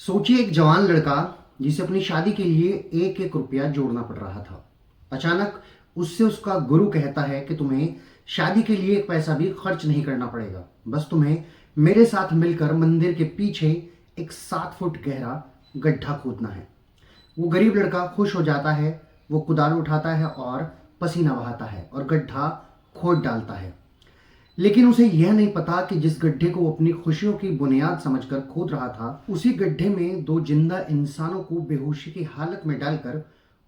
सोचिए एक जवान लड़का जिसे अपनी शादी के लिए एक एक रुपया जोड़ना पड़ रहा था। अचानक उससे उसका गुरु कहता है कि तुम्हें शादी के लिए एक पैसा भी खर्च नहीं करना पड़ेगा, बस तुम्हें मेरे साथ मिलकर मंदिर के पीछे एक 7 फुट गहरा गड्ढा खोदना है। वो गरीब लड़का खुश हो जाता है। वो कुदाल उठाता है और पसीना बहाता है और गड्ढा खोद डालता है। लेकिन उसे यह नहीं पता कि जिस गड्ढे को वो अपनी खुशियों की बुनियाद समझकर खोद रहा था, उसी गड्ढे में दो जिंदा इंसानों को बेहोशी की हालत में डालकर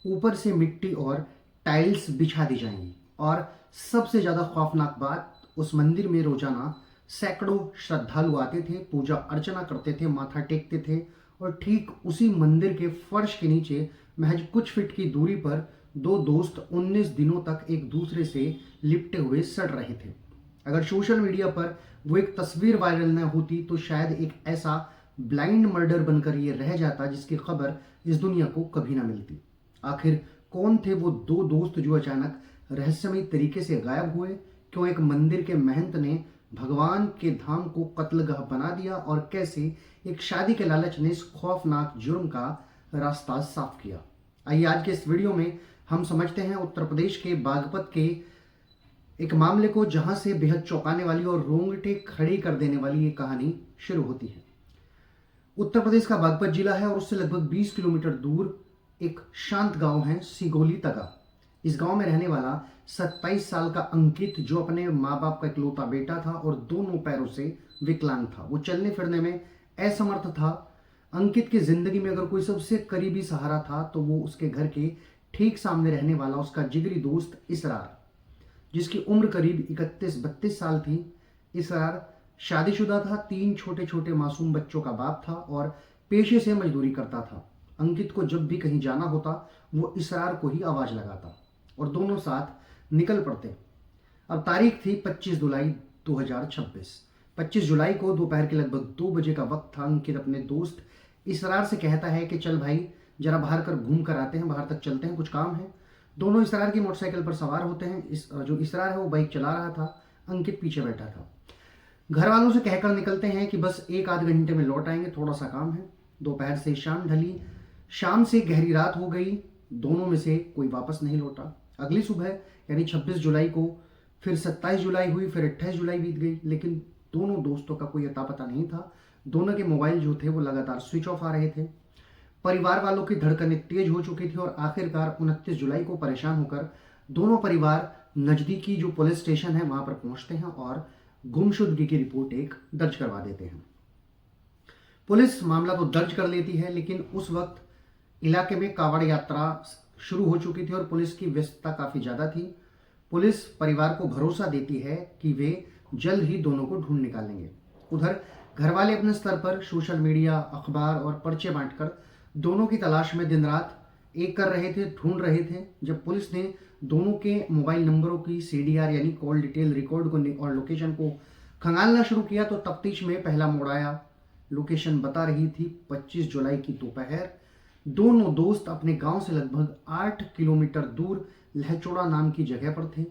ऊपर से मिट्टी और टाइल्स बिछा दी जाएंगी। और सबसे ज्यादा खौफनाक बात, उस मंदिर में रोजाना सैकड़ों श्रद्धालु आते थे, पूजा अर्चना करते थे, माथा टेकते थे। और ठीक उसी मंदिर के फर्श के नीचे महज कुछ फीट की दूरी पर दो दोस्त 19 दिनों तक एक दूसरे से लिपटे हुए सड़ रहे थे। अगर सोशल मीडिया पर वो एक तस्वीर वायरल न होती तो शायद एक ऐसा ब्लाइंड मर्डर बनकर ये रह जाता जिसकी खबर इस दुनिया को कभी ना मिलती। आखिर कौन थे वो दो दोस्त जो अचानक रहस्यमय तरीके से गायब हुए? क्यों एक मंदिर के महंत ने भगवान के धाम को कत्लगाह बना दिया? और कैसे एक शादी के लालच ने इस खौफनाक जुर्म का रास्ता साफ किया? आइए आज के इस वीडियो में हम समझते हैं उत्तर प्रदेश के बागपत के एक मामले को, जहां से बेहद चौंकाने वाली और रोंगटे खड़ी कर देने वाली ये कहानी शुरू होती है। उत्तर प्रदेश का बागपत जिला है और उससे लगभग 20 किलोमीटर दूर एक शांत गांव है सिगोली तगा। इस गांव में रहने वाला 27 साल का अंकित, जो अपने माँ बाप का इकलौता बेटा था और दोनों पैरों से विकलांग था, वो चलने फिरने में असमर्थ था। अंकित की जिंदगी में अगर कोई सबसे करीबी सहारा था तो वो उसके घर के ठीक सामने रहने वाला उसका जिगरी दोस्त इसरार, जिसकी उम्र करीब 31-32 साल थी। इसरार शादीशुदा था, 3 छोटे छोटे मासूम बच्चों का बाप था और पेशे से मजदूरी करता था। अंकित को जब भी कहीं जाना होता वो इसरार को ही आवाज लगाता और दोनों साथ निकल पड़ते। अब तारीख थी 25 जुलाई 2026। 25 जुलाई को दोपहर के लगभग 2 बजे का वक्त था। अंकित अपने दोस्त इसरार से कहता है कि चल भाई, जरा बाहर कर घूम कर आते हैं, बाहर तक चलते हैं, कुछ काम है। दोनों इसरार की मोटरसाइकिल पर सवार होते हैं। जो इसरार है वो बाइक चला रहा था, अंकित पीछे बैठा था। घर वालों से कहकर निकलते हैं कि बस एक आध घंटे में लौट आएंगे, थोड़ा सा काम है। दोपहर से शाम ढली, शाम से गहरी रात हो गई। दोनों में से कोई वापस नहीं लौटा। अगली सुबह यानी 26 जुलाई को फिर 27 जुलाई हुई, फिर 28 जुलाई बीत गई, लेकिन दोनों दोस्तों का कोई अता पता नहीं था। दोनों के मोबाइल जो थे वो लगातार स्विच ऑफ आ रहे थे। परिवार वालों की धड़कनें तेज हो चुकी थी और आखिरकार 29 जुलाई को परेशान होकर दोनों परिवार नजदीकी जो पुलिस स्टेशन है वहां पर पहुंचते हैं और गुमशुदगी की रिपोर्ट एक दर्ज करवा देते हैं। पुलिस मामला तो दर्ज कर लेती है, लेकिन उस वक्त इलाके में कावड़ यात्रा शुरू हो चुकी थी और पुलिस की व्यस्तता काफी ज्यादा थी। पुलिस परिवार को भरोसा देती है कि वे जल्द ही दोनों को ढूंढ निकालेंगे। उधर घर वाले अपने स्तर पर सोशल मीडिया, अखबार और पर्चे बांटकर दोनों की तलाश में दिन रात एक कर रहे थे, ढूंढ रहे थे। जब पुलिस ने दोनों के मोबाइल नंबरों की सीडीआर यानी कॉल डिटेल रिकॉर्ड को और लोकेशन को खंगालना शुरू किया तो तफ्तीश में पहला मोड़ आया। लोकेशन बता रही थी 25 जुलाई की दोपहर। दोनों दोस्त अपने गांव से लगभग 8 किलोमीटर दूर लहचोड़ा नाम की जगह पर थे,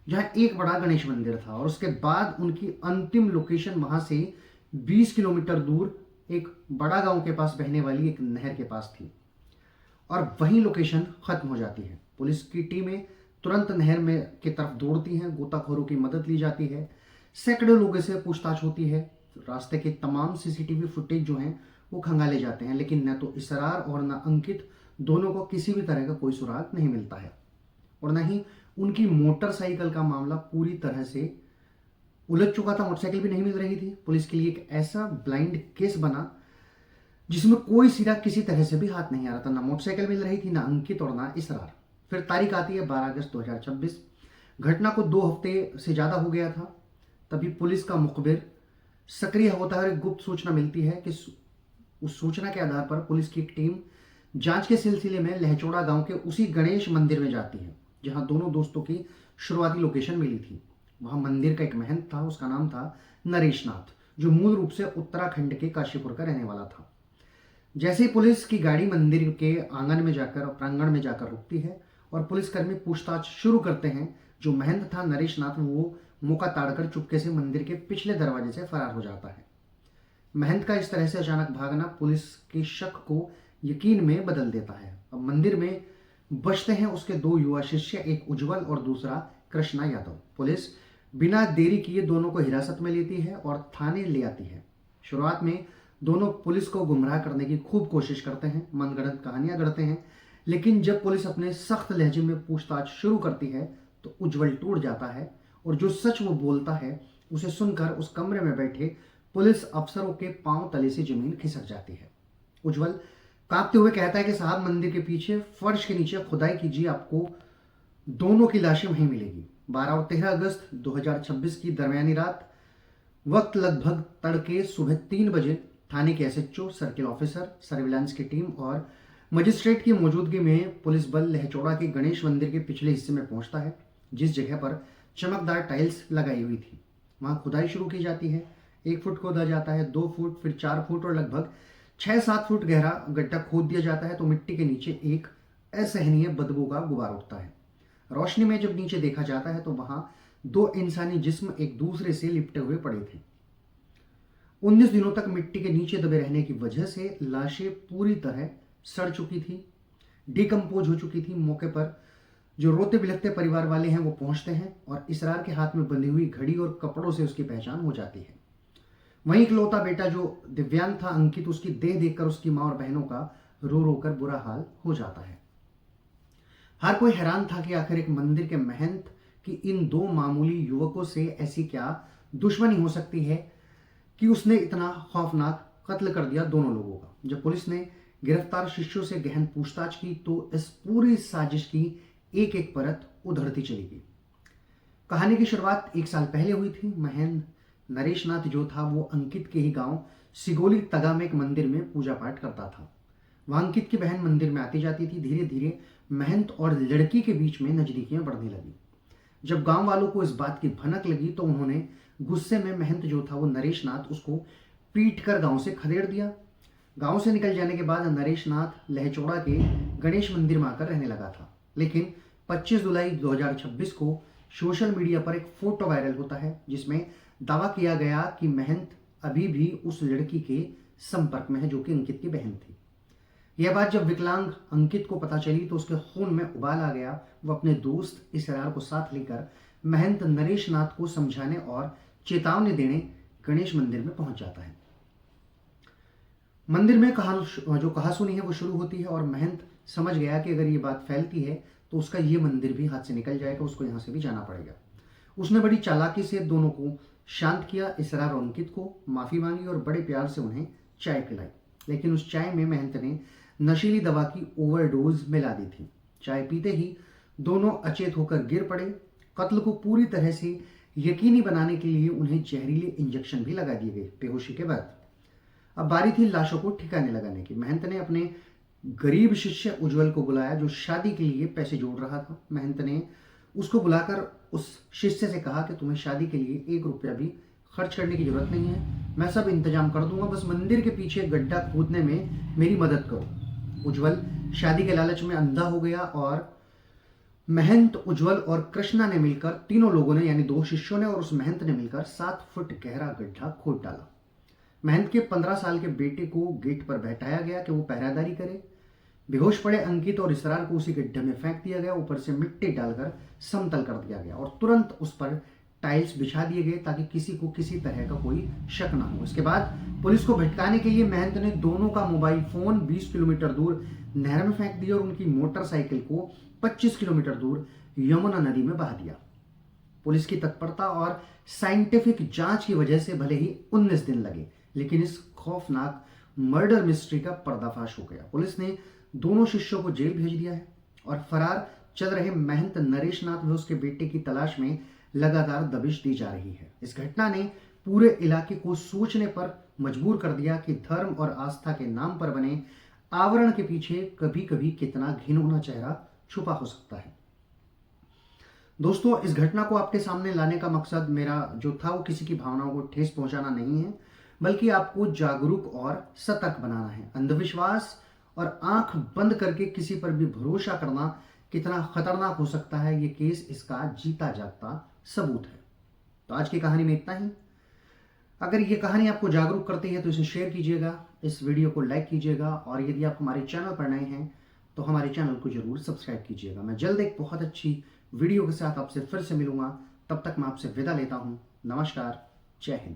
जहां एक बड़ा गणेश मंदिर था। और उसके बाद उनकी अंतिम लोकेशन वहां से 20 किलोमीटर दूर एक बड़ा गांव के पास बहने वाली एक नहर के पास थी और वही लोकेशन खत्म हो जाती है। पुलिस की टीमें तुरंत नहर में की तरफ दौड़ती हैं, गोताखोरों की मदद ली जाती है, सैकड़ों लोगों से पूछताछ होती है। रास्ते के तमाम सीसीटीवी फुटेज जो हैं वो खंगाले जाते हैं, लेकिन न तो इसरार और न अंकित, दोनों को किसी भी तरह का कोई सुराग नहीं मिलता है। और न ही उनकी मोटरसाइकिल का मामला पूरी तरह से उलझ चुका था। मोटरसाइकिल भी नहीं मिल रही थी। पुलिस के लिए एक ऐसा ब्लाइंड केस बना जिसमें कोई सिरा किसी तरह से भी हाथ नहीं आ रहा था। ना मोटरसाइकिल मिल रही थी, ना अंकित और ना इसरार। फिर तारीख आती है 12 अगस्त 2026। घटना को 2 हफ्ते से ज्यादा हो गया था। तभी पुलिस का मुखबिर सक्रिय होता है और एक गुप्त सूचना मिलती है कि उस सूचना के आधार पर पुलिस की एक टीम जांच के सिलसिले में लहचोड़ा गांव के उसी गणेश मंदिर में जाती है जहां दोनों दोस्तों की शुरुआती लोकेशन मिली थी। वहां मंदिर का एक महंत था, उसका नाम था नरेश नाथ, जो मूल रूप से उत्तराखंड के काशीपुर का रहने वाला था। जैसे ही पुलिस की गाड़ी मंदिर के आंगन में जाकर प्रांगण में जाकर रुकती है और पुलिसकर्मी पूछताछ शुरू करते हैं, जो महंत था नरेश नाथ वो मौका ताड़कर चुपके से मंदिर के पिछले दरवाजे से फरार हो जाता है। महंत का इस तरह से अचानक भागना पुलिस के शक को यकीन में बदल देता है। अब मंदिर में बचते हैं उसके दो युवा शिष्य, एक उज्जवल और दूसरा कृष्णा यादव। पुलिस बिना देरी किए दोनों को हिरासत में लेती है और थाने ले आती है। शुरुआत में दोनों पुलिस को गुमराह करने की खूब कोशिश करते हैं, मनगढ़ंत कहानियां गढ़ते हैं, लेकिन जब पुलिस अपने सख्त लहजे में पूछताछ शुरू करती है तो उज्जवल टूट जाता है और जो सच वो बोलता है उसे सुनकर उस कमरे में बैठे पुलिस अफसरों के पांव तले से जमीन खिसक जाती है। उज्जवल कांपते हुए कहता है कि साहब, मंदिर के पीछे फर्श के नीचे खुदाई कीजिए, आपको दोनों की लाशें वहीं मिलेगी। 12 और 13 अगस्त 2026 की दरमियानी रात, वक्त लगभग तड़के सुबह 3 बजे, थाने के एसएचओ, सर्किल ऑफिसर, सर्विलांस की टीम और मजिस्ट्रेट की मौजूदगी में पुलिस बल लहचौड़ा के गणेश मंदिर के पिछले हिस्से में पहुंचता है, जिस जगह पर चमकदार टाइल्स लगाई हुई थी। वहां खुदाई शुरू की जाती है। 1 फुट खोदा जाता है, 2 फुट, फिर 4 फुट और लगभग 6-7 फुट गहरा गड्ढा खोद दिया जाता है तो मिट्टी के नीचे एक असहनीय बदबू का गुबार उठता है। रोशनी में जब नीचे देखा जाता है तो वहां 2 इंसानी जिस्म एक दूसरे से लिपटे हुए पड़े थे। 19 दिनों तक मिट्टी के नीचे दबे रहने की वजह से लाशें पूरी तरह सड़ चुकी थी, डिकम्पोज हो चुकी थी। मौके पर जो रोते बिलखते परिवार वाले हैं वो पहुंचते हैं और इसरार के हाथ में बंधी हुई घड़ी और कपड़ों से उसकी पहचान हो जाती है। वहीं इकलौता बेटा जो दिव्यांग था, अंकित, उसकी देह देखकर उसकी मां और बहनों का रो रो कर बुरा हाल हो जाता है। हर कोई हैरान था कि आखिर एक मंदिर के महंत की इन 2 मामूली युवकों से ऐसी क्या दुश्मनी हो सकती है कि उसने इतना खौफनाक कत्ल कर दिया दोनों लोगों का। जब पुलिस ने गिरफ्तार शिष्यों से गहन पूछताछ की तो इस पूरी साजिश की एक एक परत उधड़ती चली गई। कहानी की शुरुआत 1 साल पहले हुई थी। महंत नरेश नाथ जो था वो अंकित के ही गांव सिगोली तगा में एक मंदिर में पूजा पाठ करता था। वहां अंकित की बहन मंदिर में आती जाती थी। धीरे धीरे महंत और लड़की के बीच में नजदीकियां बढ़ने लगी। जब गांव वालों को इस बात की भनक लगी तो उन्होंने गुस्से में महंत जो था वो नरेश नाथ, उसको पीट कर गांव से खदेड़ दिया। गांव से निकल जाने के बाद नरेश नाथ लहचौड़ा के गणेश मंदिर में आकर रहने लगा था। लेकिन 25 जुलाई 2026 को सोशल मीडिया पर एक फोटो वायरल होता है जिसमें दावा किया गया कि महंत अभी भी उस लड़की के संपर्क में है जो कि अंकित की बहन थी। यह बात जब विकलांग अंकित को पता चली तो उसके खून में उबाल आ गया। वो अपने दोस्त इसरार को साथ लेकर महंत नरेश नाथ को समझाने और चेतावनी देने गणेश मंदिर में पहुंच जाता है। मंदिर में जो कहासुनी है वो शुरू होती है और महंत समझ गया कि अगर ये बात फैलती है तो उसका ये मंदिर भी हाथ से निकल जाएगा, उसको यहाँ से भी जाना पड़ेगा। उसने बड़ी चालाकी से दोनों को शांत किया। इसरार और अंकित को माफी मांगी और बड़े प्यार से उन्हें चाय पिलाई। लेकिन उस चाय में महंत ने नशीली दवा की ओवरडोज मिला दी थी। चाय पीते ही दोनों अचेत होकर गिर पड़े। कत्ल को पूरी तरह से यकीनी बनाने के लिए उन्हें जहरीले इंजेक्शन भी लगा दिए गए। बेहोशी के बाद अब बारी थी लाशों को ठिकाने लगाने की। महंत ने अपने गरीब शिष्य उज्जवल को बुलाया जो शादी के लिए पैसे जोड़ रहा था। महंत ने उसको बुलाकर उस शिष्य से कहा कि तुम्हें शादी के लिए 1 रुपया भी खर्च करने की जरूरत नहीं है, मैं सब इंतजाम कर दूंगा, बस मंदिर के पीछे गड्ढा खोदने में मेरी मदद करो। उज्जवल शादी के लालच में अंधा हो गया और महंत, उज्जवल और कृष्णा ने मिलकर, तीनों लोगों ने यानी 2 शिष्यों ने और उस महंत ने मिलकर 7 फुट गहरा गड्ढा खोद डाला। महंत के 15 साल के बेटे को गेट पर बैठाया गया कि वो पहरादारी करे। बेहोश पड़े अंकित और इसरार को उसी गड्ढे में फेंक दिया गया। ऊपर से मिट्टी डालकर समतल कर दिया गया और तुरंत उस पर टाइल्स बिछा दिए गए ताकि किसी को किसी तरह का कोई शक ना हो। इसके बाद पुलिस को भटकाने के लिए महंत ने दोनों का मोबाइल फोन 20 किलोमीटर दूर नहर में फेंक दिया और उनकी मोटरसाइकिल को 25 किलोमीटर दूर यमुना नदी में बहा दिया। पुलिस की तत्परता और साइंटिफिक जांच की वजह से भले ही 19 दिन लगे, लेकिन इस खौफनाक मर्डर मिस्ट्री का पर्दाफाश हो गया। पुलिस ने दोनों शिष्यों को जेल भेज दिया है और फरार चल रहे महंत नरेश नाथ व उसके बेटे की तलाश में लगातार दबिश दी जा रही है। इस घटना ने पूरे इलाके को सोचने पर मजबूर कर दिया कि धर्म और आस्था के नाम पर बने आवरण के पीछे कभी कभी कितना घिनौना चेहरा छुपा हो सकता है। दोस्तों, इस घटना को आपके सामने लाने का मकसद मेरा जो था वो किसी की भावनाओं को ठेस पहुंचाना नहीं है, बल्कि आपको जागरूक और सतर्क बनाना है। अंधविश्वास और आंख बंद करके किसी पर भी भरोसा करना कितना खतरनाक हो सकता है, ये केस इसका जीता जागता सबूत है। तो आज की कहानी में इतना ही। अगर ये कहानी आपको जागरूक करती है तो इसे शेयर कीजिएगा, इस वीडियो को लाइक कीजिएगा और यदि आप हमारे चैनल पर नए हैं तो हमारे चैनल को जरूर सब्सक्राइब कीजिएगा। मैं जल्द एक बहुत अच्छी वीडियो के साथ आपसे फिर से मिलूंगा। तब तक मैं आपसे विदा लेता हूं। नमस्कार, जय हिंद।